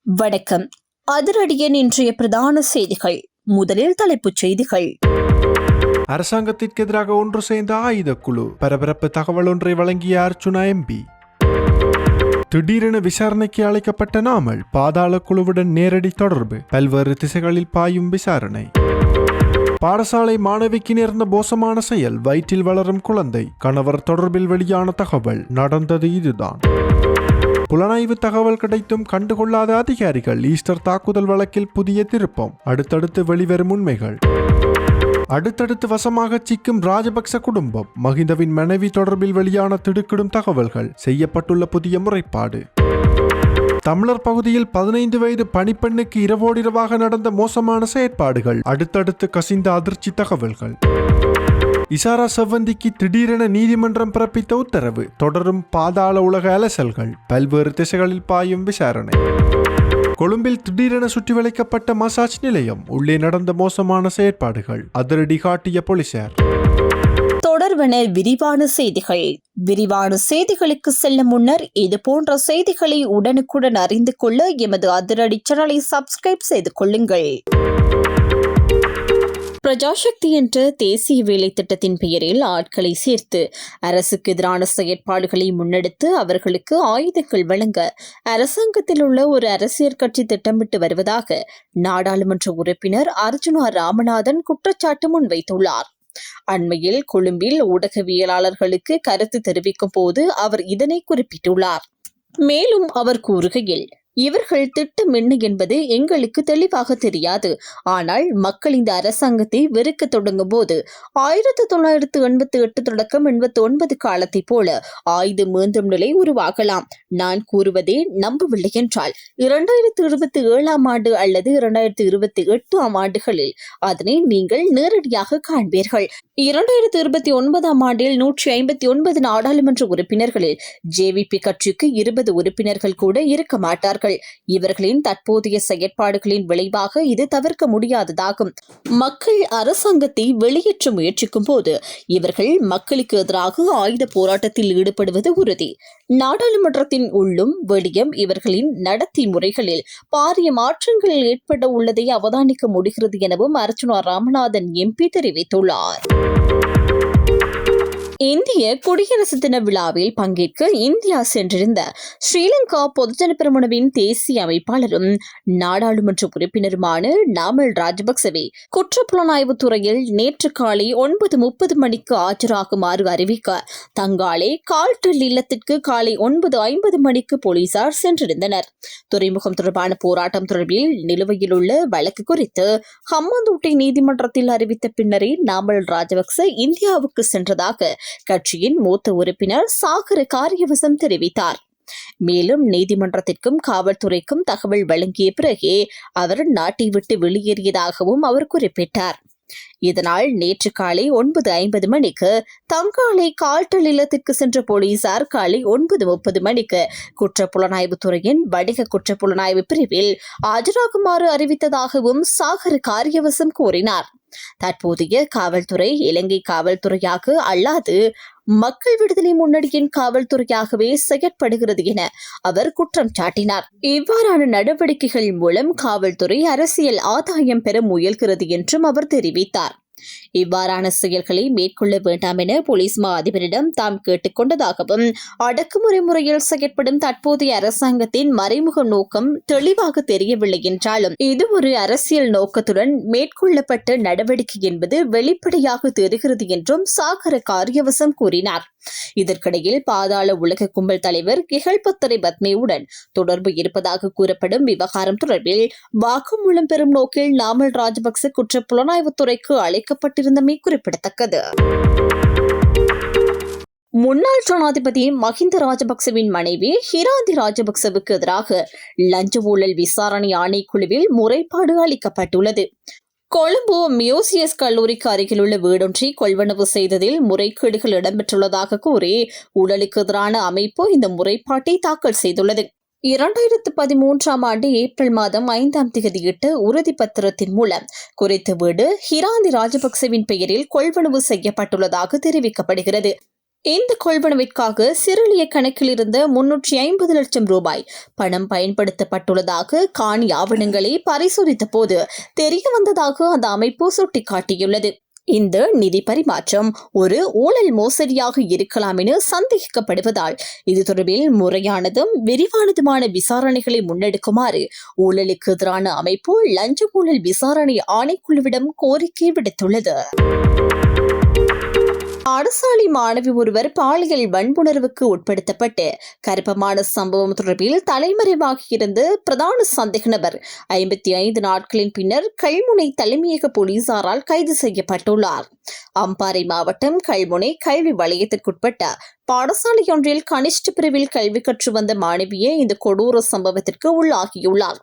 வணக்கம். அதிரடியின் இன்றைய பிரதான செய்திகள். முதலில் தலைப்புச் செய்திகள். அரசாங்கத்திற்கு எதிராக ஒன்று சேர்ந்த ஆயுத குழு பரபரப்பு தகவல் ஒன்றை வழங்கிய அர்ச்சுனா எம்பி. திடீரென விசாரணைக்கு அழைக்கப்பட்ட நாமல் பாதாள குழுவுடன் நேரடி தொடர்பு, பல்வேறு திசைகளில் பாயும் விசாரணை. பாடசாலை மாணவிக்கு நேர்ந்த மோசமான செயல், வயிற்றில் வளரும் குழந்தை, கணவர் தொடர்பில் வெளியான தகவல், நடந்தது இதுதான். புலனாய்வு தகவல் கிடைத்தும் கண்டுகொள்ளாத அதிகாரிகள், ஈஸ்டர் தாக்குதல் வழக்கில் புதிய திருப்பம், அடுத்தடுத்து வெளிவரும் உண்மைகள். அடுத்தடுத்து வசமாக சிக்கும் ராஜபக்ச குடும்பம், மஹிந்தவின் மனைவி தொடர்பில் வெளியான திடுக்கிடும் தகவல்கள், செய்யப்பட்டுள்ள புதிய முறைப்பாடு. தமிழர் பகுதியில் 15 வயது பணிப்பெண்ணுக்கு இரவோடிரவாக நடந்த மோசமான செயற்பாடுகள், அடுத்தடுத்து கசிந்த அதிர்ச்சி தகவல்கள். இசாரா செவ்வந்திக்கு திடீரென நீதிமன்றம் பிறப்பித்த உத்தரவு, தொடரும் பாதாள உலக அலசல்கள், பல்வேறு திசைகளில் பாயும் விசாரணை. கொழும்பில் திடீரென சுற்றி வளைக்கப்பட்ட மசாஜ் நிலையம், உள்ளே நடந்த மோசமான செயற்பாடுகள், அதிரடி காட்டிய போலீசார். தொடர்வன விரிவான செய்திகள். விரிவான செய்திகளுக்கு செல்லும் முன்னர் இது போன்ற செய்திகளை உடனுக்குடன் அறிந்து கொள்ள எமது அதிரடி சேனலை சப்ஸ்கிரைப் செய்து கொள்ளுங்கள். பிரஜாசக்தி என்ற தேசிய வேலை திட்டத்தின் பெயரில் ஆட்களை சேர்த்து அரசுக்கு எதிரான செயற்பாடுகளை முன்னெடுத்து அவர்களுக்கு ஆயுதங்கள் வழங்க அரசாங்கத்தில் உள்ள ஒரு அரசியல் கட்சி திட்டமிட்டு வருவதாக நாடாளுமன்ற உறுப்பினர் அர்ச்சுனா ராமநாதன் குற்றச்சாட்டு முன்வைத்துள்ளார். அண்மையில் கொழும்பில் ஊடகவியலாளர்களுக்கு கருத்து தெரிவிக்கும் போது அவர் இதனை குறிப்பிட்டுள்ளார். மேலும் அவர் கூறுகையில், இவர்கள் திட்டம் என்ன என்பது எங்களுக்கு தெளிவாக தெரியாது. ஆனால் மக்கள் இந்த அரசாங்கத்தை வெறுக்க தொடங்கும் போது 1988 தொடக்கம் 89 காலத்தை போல ஆயுதம் மீண்டும் நிலை உருவாகலாம். நான் கூறுவதே நம்பவில்லை என்றால் 2027 ஆண்டு அல்லது 2028 ஆண்டுகளில் அதனை நீங்கள் நேரடியாக காண்பீர்கள். 2029 ஆண்டில் 159 நாடாளுமன்ற உறுப்பினர்களில் ஜேவிபி கட்சிக்கு 20 உறுப்பினர்கள் கூட இருக்க மாட்டார்கள். இவர்களின் தற்போதைய செயற்பாடுகளின் விளைவாக இது தவிர்க்க முடியாததாகும். மக்கள் அரசாங்கத்தை வெளியேற்ற முயற்சிக்கும் போது இவர்கள் மக்களுக்கு எதிராக ஆயுத போராட்டத்தில் ஈடுபடுவது உறுதி. நாடாளுமன்றத்தின் உள்ளும் வெளியும் இவர்களின் நடத்தை முறைகளில் பாரிய மாற்றங்கள் ஏற்பட உள்ளதை அவதானிக்க முடிகிறது எனவும் அர்ச்சுனா ராமநாதன் எம்பி தெரிவித்துள்ளார். இந்திய குடியரசு தின விழாவில் பங்கேற்க இந்தியா சென்றிருந்த ஸ்ரீலங்கா பொதுஜன பெரமுனவின் தேசிய அமைப்பாளரும் நாடாளுமன்ற உறுப்பினருமான நாமல் ராஜபக்சவை குற்றப்புலனாய்வு துறையில் நேற்று காலை 9:30 மணிக்கு ஆஜராகுமாறு அறிவிக்க தங்காலை கால்டல் இல்லத்திற்கு காலை 9:50 மணிக்கு போலீசார் சென்றிருந்தனர். துறைமுகம் தொடர்பான போராட்டம் தொடர்பில் நிலுவையில் உள்ள வழக்கு குறித்து ஹம்பாந்தோட்டை நீதிமன்றத்தில் அறிவித்த பின்னரே நாமல் ராஜபக்ச இந்தியாவுக்கு சென்றதாக கட்சியின் மூத்த உறுப்பினர் சாகர காரியவசம் தெரிவித்தார். மேலும் நீதிமன்றத்திற்கும் காவல்துறைக்கும் தகவல் வழங்கிய பிறகே அவர் நாட்டை விட்டு வெளியேறியதாகவும் அவர் குறிப்பிட்டார். இதனால் நேற்று காலை 9:50 மணிக்கு தங்காலை கால்டல் இல்லத்திற்கு சென்ற போலீசார் காலை 9:30 மணிக்கு குற்றப்புலனாய்வு துறையின் வணிக குற்றப்புலனாய்வு பிரிவில் ஆஜராகுமாறு அறிவித்ததாகவும் சாகர காரியவசம் கூறினார். தற்போதைய காவல்துறை இலங்கை காவல்துறையாக அல்லாது மக்கள் விடுதலை முன்னணியின் காவல்துறையாகவே செயற்படுகிறது என அவர் குற்றம் சாட்டினார். இவ்வாறான நடவடிக்கைகள் மூலம் காவல்துறை அரசியல் ஆதாயம் பெற முயல்கிறது என்றும் அவர் தெரிவித்தார். இவ்வாறான செயல்களை மேற்கொள்ள வேண்டாம் என போலீஸ் மா அதிபரிடம் தாம் கேட்டுக் கொண்டதாகவும், அடக்குமுறை முறையில் செயற்படும் தற்போதைய அரசாங்கத்தின் மறைமுக நோக்கம் தெளிவாக தெரியவில்லை என்றாலும் இது ஒரு அரசியல் நோக்கத்துடன் மேற்கொள்ளப்பட்ட நடவடிக்கை என்பது வெளிப்படையாக தெரிகிறது என்றும் சாகர காரியவசம் கூறினார். இதற்கிடையில் பாதாள உலக கும்பல் தலைவர் கிஹல்பத்தரை பத்மேவுடன் தொடர்பு இருப்பதாக கூறப்படும் விவகாரம் தொடர்பில் வாக்குமூலம் பெறும் நோக்கில் நாமல் ராஜபக்ச குற்ற புலனாய்வுத்துறைக்கு அழைக்கப்பட்டிருந்தமை குறிப்பிடத்தக்கது. முன்னாள் ஜனாதிபதி மஹிந்த ராஜபக்சவின் மனைவி ஹிராந்தி ராஜபக்சவுக்கு எதிராக லஞ்ச ஊழல் விசாரணை ஆணைக்குழுவில் முறைப்பாடு அளிக்கப்பட்டுள்ளது. கொழும்பு மியூசியஸ் கல்லூரிக்கு அருகிலுள்ள வீடொன்றை கொள்வனவு செய்ததில் முறைகேடுகள் இடம்பெற்றுள்ளதாக கூறி ஊழலுக்கு எதிரான அமைப்பு இந்த முறைப்பாட்டை தாக்கல் செய்துள்ளது. 2013 ஆண்டு ஏப்ரல் மாதம் 5ஆம் தேதியிட்ட உறுதிப்பத்திரத்தின் மூலம் குறித்த வீடு ஹிராந்தி ராஜபக்சவின் பெயரில் கொள்வனவு செய்யப்பட்டுள்ளதாக தெரிவிக்கப்படுகிறது. இந்த கொள்வனவிற்காக சிறுலிய கணக்கில் இருந்த 350 லட்சம் ரூபாய் பணம் பயன்படுத்தப்பட்டுள்ளதாக காணி ஆவணங்களை பரிசோதித்த போது தெரியவந்ததாக அந்த அமைப்பு சுட்டிக்காட்டியுள்ளது. இந்த நிதி பரிமாற்றம் ஒரு ஊழல் மோசடியாக இருக்கலாம் என சந்தேகிக்கப்படுவதால் இது தொடர்பில் முறையானதும் விரிவானதுமான விசாரணைகளை முன்னெடுக்குமாறு ஊழலுக்கு எதிரான அமைப்பு லஞ்ச ஊழல் விசாரணை ஆணைக்குழுவிடம் கோரிக்கை விடுத்துள்ளது. பாடசாலை மாணவி ஒருவர் பாலியல் வன்புணர்வுக்கு உட்படுத்தப்பட்டு கர்ப்பமான சம்பவம் தொடர்பில் தலைமறைவாகியிருந்த பிரதான சந்தேக நபர் 55 நாட்களின் பின்னர் கல்முனை தலைமையக போலீசாரால் கைது செய்யப்பட்டுள்ளார். அம்பாறை மாவட்டம் கல்முனை கல்வி வலயத்திற்குட்பட்ட பாடசாலையொன்றில் கனிஷ்ட பிரிவில் கல்வி கற்று வந்த மாணவியே இந்த கொடூர சம்பவத்திற்கு உள்ளாகியுள்ளார்.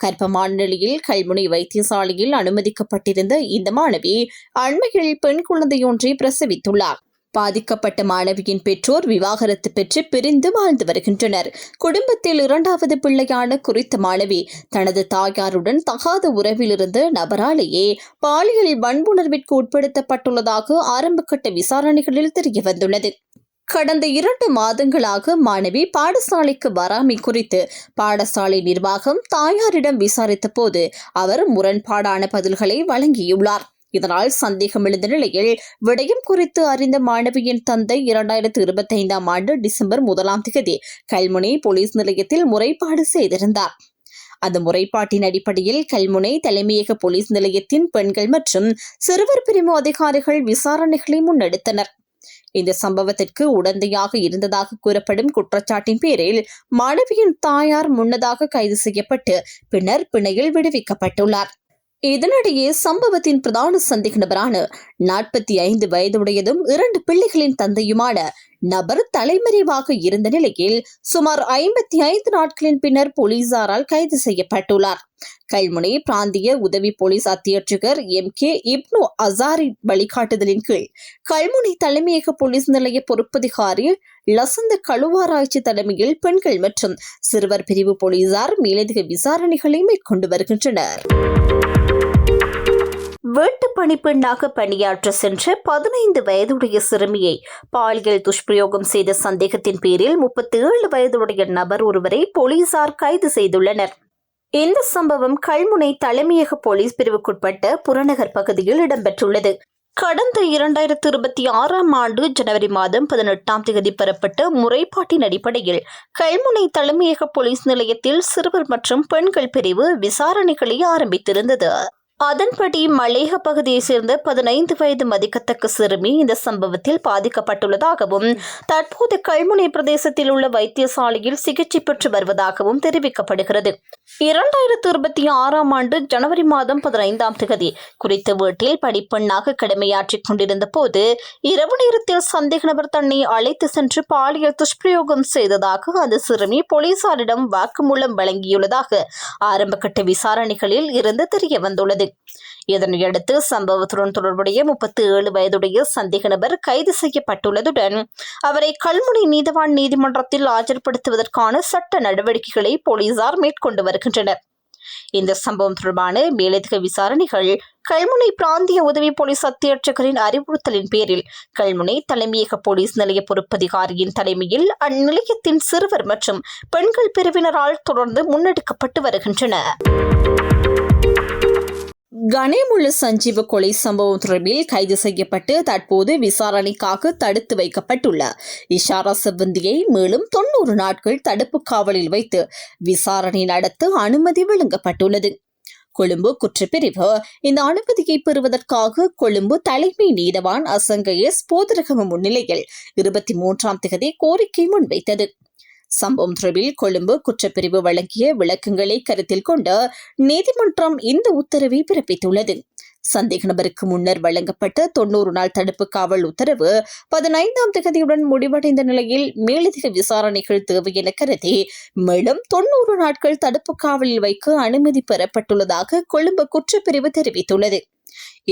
கர்ப்பமான நிலையில் கல்முனை வைத்தியசாலையில் அனுமதிக்கப்பட்டிருந்த இந்த மாணவி அண்மையில் பெண் குழந்தையொன்றை பிரசவித்துள்ளார். பாதிக்கப்பட்ட மாணவியின் பெற்றோர் விவாகரத்து பெற்று பிரிந்து வாழ்ந்து வருகின்றனர். குடும்பத்தில் 2வது பிள்ளையான குறித்த மாணவி தனது தாயாருடன் தகாத உறவில் இருந்த நபராலேயே பாலியல் வன்புணர்விற்கு உட்படுத்தப்பட்டுள்ளதாக ஆரம்பகட்ட விசாரணைகளில் தெரியவந்துள்ளது. கடந்த 2 மாதங்களாக மாணவி பாடசாலைக்கு வராமை குறித்து பாடசாலை நிர்வாகம் தாயாரிடம் விசாரித்த போது அவர் முரண்பாடான பதில்களை வழங்கியுள்ளார். இதனால் சந்தேகம் எழுந்த நிலையில் விடயம் குறித்து அறிந்த மாணவியின் தந்தை 2025ஆம் ஆண்டு டிசம்பர் 1ஆம் தேதி கல்முனை போலீஸ் நிலையத்தில் முறைப்பாடு செய்திருந்தார். அந்த முறைப்பாட்டின் அடிப்படையில் கல்முனை தலைமையக போலீஸ் நிலையத்தின் பெண்கள் மற்றும் சிறுவர் பிரிவு அதிகாரிகள் விசாரணைகளை முன்னெடுத்தனர். இந்த சம்பவத்திற்கு உடந்தையாக இருந்ததாக கூறப்படும் குற்றச்சாட்டின் பேரில் மாணவியின் தாயார் முன்னதாக கைது செய்யப்பட்டு பின்னர் பிணையில் விடுவிக்கப்பட்டுள்ளார். இதனிடையே சம்பவத்தின் பிரதான சந்தேக நபரான 45 வயதுடையதும் 2 பிள்ளைகளின் தந்தையுமான நபர் தலைமறைவாக இருந்த நிலையில் சுமார் 55 நாட்களின் பின்னர் போலீசாரால் கைது செய்யப்பட்டுள்ளார். கல்முனை பிராந்திய உதவி போலீஸ் அத்தியட்சகர் MK இப்னு அசாரி வழிகாட்டுதலின் கீழ் கல்முனை தலைமையக போலீஸ் நிலைய பொறுப்பதிகாரி லசந்த கழுவாராய்ச்சி தலைமையில் பெண்கள் மற்றும் சிறுவர் பிரிவு போலீசார் மேலதிக விசாரணைகளை மேற்கொண்டு வருகின்றனர். வீட்டு பணிப்பெண்ணாக பணியாற்ற சென்ற 15 வயதுடைய சிறுமியை பாலியல் துஷ்பிரயோகம் செய்த சந்தேகத்தின் பேரில் 37 வயதுடைய நபர் ஒருவரை போலீசார் கைது செய்துள்ளனர். இந்த சம்பவம் கல்முனை தலைமையக போலீஸ் பிரிவுக்குட்பட்ட புறநகர் பகுதியில் இடம்பெற்றுள்ளது. கடந்த 2026ஆம் ஆண்டு ஜனவரி மாதம் 18ஆம் தேதி பெறப்பட்ட முறைப்பாட்டின் அடிப்படையில் கல்முனை தலைமையக போலீஸ் நிலையத்தில் சிறுவர் மற்றும் பெண்கள் பிரிவு விசாரணைகளை ஆரம்பித்திருந்தது. அதன்படி மலேக பகுதியைச் சேர்ந்த 15 வயது மதிக்கத்தக்க சிறுமி இந்த சம்பவத்தில் பாதிக்கப்பட்டுள்ளதாகவும் தற்போது கல்முனை பிரதேசத்தில் உள்ள வைத்தியசாலையில் சிகிச்சை பெற்று வருவதாகவும் தெரிவிக்கப்படுகிறது. 2026ஆம் ஆண்டு ஜனவரி மாதம் 15ஆம் தேதி குறித்த வீட்டில் பணிப்பெண்ணாக கடமையாற்றிக் கொண்டிருந்த போது இரவு நேரத்தில் சந்தேக நபர் தன்னை அழைத்து சென்று பாலியல் துஷ்பிரயோகம் செய்ததாக அந்த சிறுமி போலீசாரிடம் வாக்குமூலம் வழங்கியுள்ளதாக ஆரம்பகட்ட விசாரணைகளில் இருந்து தெரிய வந்துள்ளது. இதனையடுத்து சம்பவத்துடன் தொடர்புடைய 37 வயதுடைய சந்தேக நபர் கைது செய்யப்பட்டுள்ளதுடன் அவரை கல்முனை நீதவான் நீதிமன்றத்தில் ஆஜர்படுத்துவதற்கான சட்ட நடவடிக்கைகளை போலீசார் மேற்கொண்டு வருகின்றனர். இந்த சம்பவம் தொடர்பான மேலதிக விசாரணைகள் கல்முனை பிராந்திய உதவி போலீஸ் அத்தியட்சகரின் அறிவுறுத்தலின் பேரில் கல்முனை தலைமையக போலீஸ் நிலைய பொறுப்பதிகாரியின் தலைமையில் அந்நிலையத்தின் சிறுவர் மற்றும் பெண்கள் பிரிவினரால் தொடர்ந்து முன்னெடுக்கப்பட்டு வருகின்றன. கனேமுள்ள சஞ்சீவ கொலை சம்பவம் தொடர்பில் கைது செய்யப்பட்டு தற்போது விசாரணைக்காக தடுத்து வைக்கப்பட்டுள்ள இஷாரா செவ்வந்தியை மேலும் 90 நாட்கள் தடுப்பு காவலில் வைத்து விசாரணை நடத்த அனுமதி வழங்கப்பட்டுள்ளது. கொழும்பு குற்றப்பிரிவு இந்த அனுமதியை பெறுவதற்காக கொழும்பு தலைமை நீதவான் அசங்க எஸ் போதரகம முன்னிலையில் 23ஆம் தேதி கோரிக்கை முன்வைத்தது. சம்பவம் தொடர்பில் கொழும்பு குற்றப்பிரிவு வழங்கிய விளக்கங்களை கருத்தில் கொண்டு நீதிமன்றம் இந்த உத்தரவை பிறப்பித்துள்ளது. சந்தேக நபருக்கு முன்னர் வழங்கப்பட்ட 90 நாள் தடுப்பு காவல் உத்தரவு 15ஆம் தேதியுடன் முடிவடைந்த நிலையில் மேலதிக விசாரணைகள் தேவை என கருதி மேலும் 90 நாட்கள் தடுப்பு காவலில் வைக்க அனுமதி பெறப்பட்டுள்ளதாக கொழும்பு குற்றப்பிரிவு தெரிவித்துள்ளது.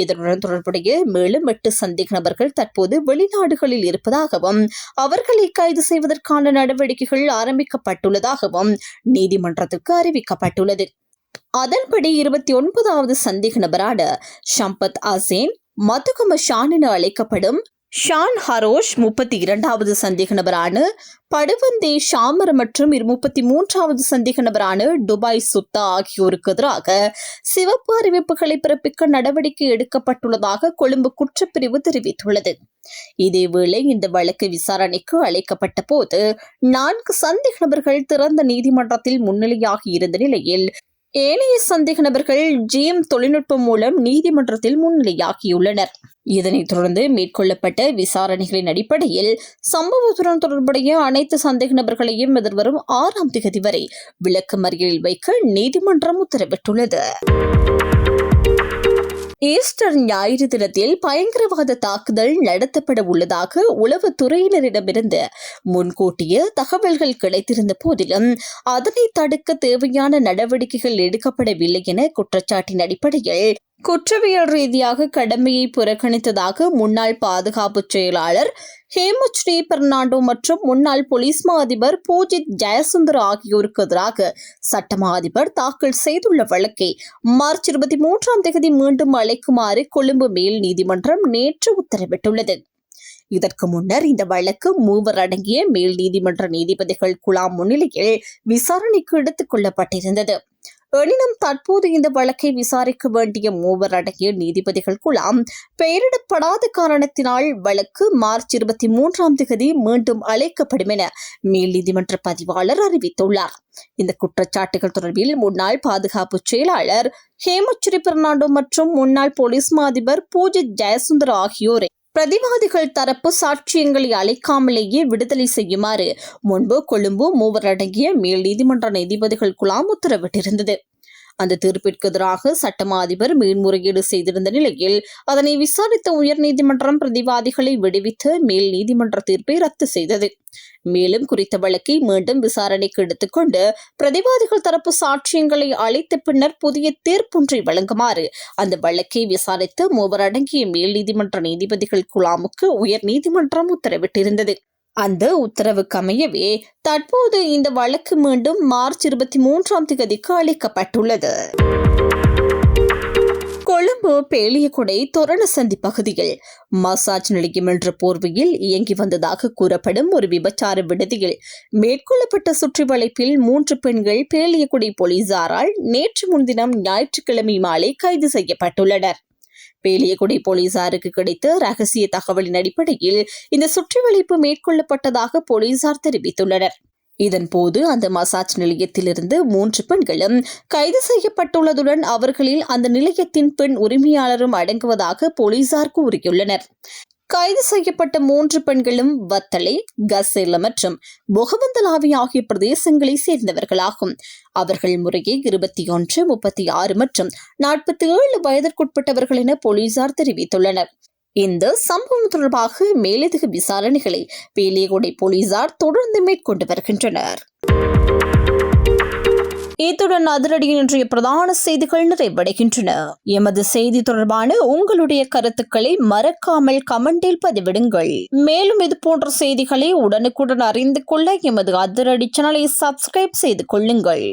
இதனுடன் தொடர்புடைய மேலும் 8 சந்தேக நபர்கள் தற்போது வெளிநாடுகளில் இருப்பதாகவும் அவர்களை கைது செய்வதற்கான நடவடிக்கைகள் ஆரம்பிக்கப்பட்டுள்ளதாகவும் நீதிமன்றத்துக்கு அறிவிக்கப்பட்டுள்ளது. அதன்படி 29வது சந்தேக நபரான ஷம்பத் அசேன் மதுகம ஷான் என அழைக்கப்படும் ஷான் ஹரோஷ் 32வது சந்தேக நபரான படுவந்தே ஷாமர் மற்றும் 33வது சந்தேக நபரான துபாய் சுத்தா ஆகியோருக்கு எதிராக சிவப்பு அறிவிப்புகளை பிறப்பிக்க நடவடிக்கை எடுக்கப்பட்டுள்ளதாக கொழும்பு குற்றப்பிரிவு தெரிவித்துள்ளது. இதேவேளை இந்த வழக்கு விசாரணைக்கு அழைக்கப்பட்ட போது 4 சந்தேக நபர்கள் திறந்த நீதிமன்றத்தில் முன்னிலையாகி இருந்த நிலையில் ஏனைய சந்தேக நபர்கள் ஜிஎம் தொழில்நுட்பம் மூலம் நீதிமன்றத்தில் முன்னிலையாகியுள்ளனர். இதனைத் தொடர்ந்து மேற்கொள்ளப்பட்ட விசாரணைகளின் அடிப்படையில் சம்பவத்துடன் தொடர்புடைய அனைத்து சந்தேக நபர்களையும் எதிர்வரும் 6ஆம் தேதி வரை விளக்கமறியலில் வைக்க நீதிமன்றம் உத்தரவிட்டுள்ளது. ஈஸ்டர் ஞாயிறு தினத்தில் பயங்கரவாத தாக்குதல் நடத்தப்பட உள்ளதாக உளவுத்துறையினரிடமிருந்து முன்கூட்டிய தகவல்கள் கிடைத்திருந்த போதிலும் அதனை தடுக்க தேவையான நடவடிக்கைகள் எடுக்கப்படவில்லை என குற்றச்சாட்டின் அடிப்படையில் குற்றவியல் ரீதியாக கடமையை புறக்கணித்ததாக முன்னாள் பாதுகாப்பு செயலாளர் ஹேமஸ்ரீ பெர்னாண்டோ மற்றும் முன்னாள் போலீஸ் மா அதிபர் பூஜித் ஜெயசுந்தர் ஆகியோருக்கு எதிராக சட்டமா அதிபர் தாக்கல் செய்துள்ள வழக்கை மார்ச் 23ஆம் தேதி மீண்டும் அழைக்குமாறு கொழும்பு மேல் நீதிமன்றம் நேற்று உத்தரவிட்டுள்ளது. இதற்கு முன்னர் இந்த வழக்கு 3 அடங்கிய மேல் நீதிமன்ற நீதிபதிகள் குழாம் முன்னிலையில் விசாரணைக்கு எடுத்துக் கொள்ளப்பட்டிருந்தது. எனினும் தற்போது இந்த வழக்கை விசாரிக்க வேண்டிய 3 அடங்கிய நீதிபதிகள் குழாம் பெயரிடப்படாத காரணத்தினால் வழக்கு மார்ச் 23ஆம் தேதி மீண்டும் அழைக்கப்படும் என மேல் நீதிமன்ற பதிவாளர் அறிவித்துள்ளார். இந்த குற்றச்சாட்டுகள் தொடர்பில் முன்னாள் பாதுகாப்பு செயலாளர் ஹேமஸ்ரீ பெர்னாண்டோ மற்றும் முன்னாள் போலீஸ் மா அதிபர் பூஜித் ஜெயசுந்தர் ஆகியோரை பிரதிவாதிகள் தரப்பு சாட்சியங்களை அழைக்காமலேயே விடுதலை செய்யுமாறு முன்பு கொழும்பு 3 அடங்கிய மேல் நீதிமன்ற நீதிபதிகள் குழாம் உத்தரவிட்டிருந்தது. அந்த தீர்ப்பிற்கு எதிராக சட்டமா அதிபர் மேன்முறையீடு செய்திருந்த நிலையில் அதனை விசாரித்த உயர்நீதிமன்றம் பிரதிவாதிகளை விடுவித்து மேல் நீதிமன்ற தீர்ப்பை ரத்து செய்தது. மேலும் குறித்த வழக்கை மீண்டும் விசாரணைக்கு எடுத்துக்கொண்டு பிரதிவாதிகள் தரப்பு சாட்சியங்களை அளித்த பின்னர் புதிய தீர்ப்பொன்றை வழங்குமாறு அந்த வழக்கை விசாரித்த 3 அடங்கிய மேல் நீதிமன்ற நீதிபதிகள் குழாமுக்கு உயர் நீதிமன்றம் உத்தரவிட்டிருந்தது. அந்த உத்தரவுக்கு அமையவே தற்போது இந்த வழக்கு மீண்டும் மார்ச் 23ஆம் தேதிக்கு அளிக்கப்பட்டுள்ளது. கொழும்பு பேலியகொடை தோரணசந்தி பகுதியில் மசாஜ் நிலையம் என்ற போர்வையில் இயங்கி வந்ததாக கூறப்படும் ஒரு விபச்சார விடுதியில் மேற்கொள்ளப்பட்ட சுற்றிவளைப்பில் 3 பெண்கள் பேலியகொடை போலீசாரால் நேற்று முன்தினம் ஞாயிற்றுக்கிழமை மாலை கைது செய்யப்பட்டுள்ளனர். பேலியகொடை போலீசாருக்கு கிடைத்த ரகசிய தகவலின் அடிப்படையில் இந்த சுற்றிவளைப்பு மேற்கொள்ளப்பட்டதாக போலீசார் தெரிவித்துள்ளனர். இதன்போது அந்த மசாஜ் நிலையத்திலிருந்து 3 பெண்களும் கைது செய்யப்பட்டுள்ளதுடன் அவர்களில் அந்த நிலையத்தின் பெண் உரிமையாளரும் அடங்குவதாக போலீசார் கூறியுள்ளனர். கைது செய்யப்பட்ட 3 பெண்களும் வத்தளை, கசேல மற்றும் பொகவந்தலாவி ஆகிய பிரதேசங்களை சேர்ந்தவர்களாகும். அவர்கள் முறையே 21, 36 மற்றும் 47 வயதிற்குட்பட்டவர்கள் என போலீசார் தெரிவித்துள்ளனர். இந்த சம்பவம் தொடர்பாக மேலதிக விசாரணைகளை பேலியகொடை போலீசார் தொடர்ந்து மேற்கொண்டு வருகின்றனர். இத்துடன் அதிரடியின் இன்றைய பிரதான செய்திகள் நிறைவடைகின்றன. எமது செய்தி தொடர்பான உங்களுடைய கருத்துக்களை மறக்காமல் கமெண்டில் பதிவிடுங்கள். மேலும் இது போன்ற செய்திகளை உடனுக்குடன் அறிந்து கொள்ள எமது அதிரடி சேனலை சப்ஸ்கிரைப் செய்து கொள்ளுங்கள்.